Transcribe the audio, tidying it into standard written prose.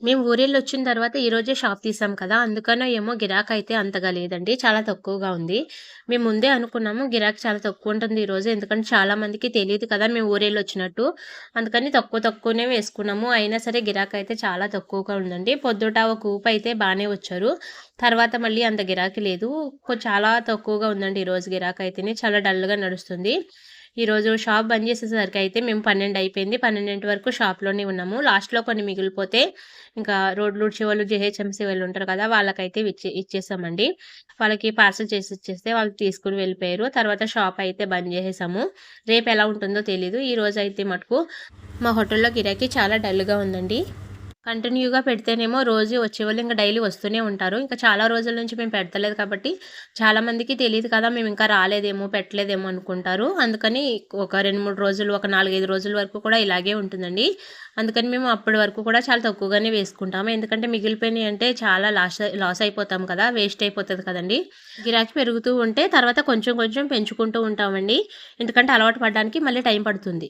మేము ఊరెళ్ళొచ్చిన తర్వాత ఈరోజే షాప్ తీసాం కదా! అందుకనో ఏమో గిరాకయితే అంతగా లేదండి. చాలా తక్కువగా ఉంది. మేము ముందే అనుకున్నాము గిరాకీ చాలా తక్కువుంటుంది ఈరోజు. ఎందుకంటే చాలా మందికి తెలీదు కదా! మేము ఊరెళ్ళొచ్చినట్టు. అందుకని తక్కువనే వేసుకున్నాము. అయినా సరే గిరాకయితే చాలా తక్కువగా ఉందండి. పొద్దుట ఒక ఊపయితే బానే వచ్చారు. తర్వాత మళ్ళీ అంత గిరాకీ లేదు. చాలా తక్కువగా ఉందండి ఈరోజు గిరాకయితేనే. చాలా డల్‌గా నడుస్తుంది. ఈరోజు షాప్ బంద్ చేసేసరికయితే మేము 12 అయిపోయింది. 12 వరకు షాప్‌లోనే ఉన్నాము. లాస్ట్‌లో కొన్ని మిగిలిపోతే ఇంకా రోడ్లూడ్చేవాళ్ళు, జీహెచ్ఎంసీ వాళ్ళుంటారు కదా! వాళ్ళకైతే ఇచ్చేసామండి. వాళ్ళకి పార్సెల్ చేసి ఇచ్చేస్తే వాళ్ళు తీసుకొని వెళ్ళిపోయారు. తర్వాత షాప్ అయితే బంద్ జేసేసాము. రేపెలా ఉంటుందో తెలీదు. ఈరోజైతే మటుకు మా హోటల్‌లో గిరాకీ చాలా డల్‌గా ఉందండి. కంటిన్యూగా పెడితేనేమో రోజు వచ్చేవాళ్ళు ఇంక డైలీ వస్తూనే ఉంటారు. ఇంకా చాలా రోజుల నుంచి మేము పెడతలేదు కాబట్టి చాలామందికి తెలీదు కదా! మేమింకా రాలేదేమో, పెట్టలేదేమో అనుకుంటారు. అందుకని ఒక 2, 3 రోజులు, ఒక 4, 5 రోజుల వరకు కూడా ఇలాగే ఉంటుందండి. అందుకని మేము అప్పటి వరకు కూడా చాలా తక్కువగానే వేసుకుంటాము. ఎందుకంటే మిగిలిపోయినియంటే చాలా లాస్ అయిపోతాం కదా! వేస్ట్ అయిపోతది కదండీ! గిరాకీ పెరుగుతూ ఉంటే తర్వాత కొంచెం కొంచెం పెంచుకుంటూ ఉంటామండి. ఎందుకంటే అలవాటు పడడానికి మళ్ళీ టైం పడుతుంది.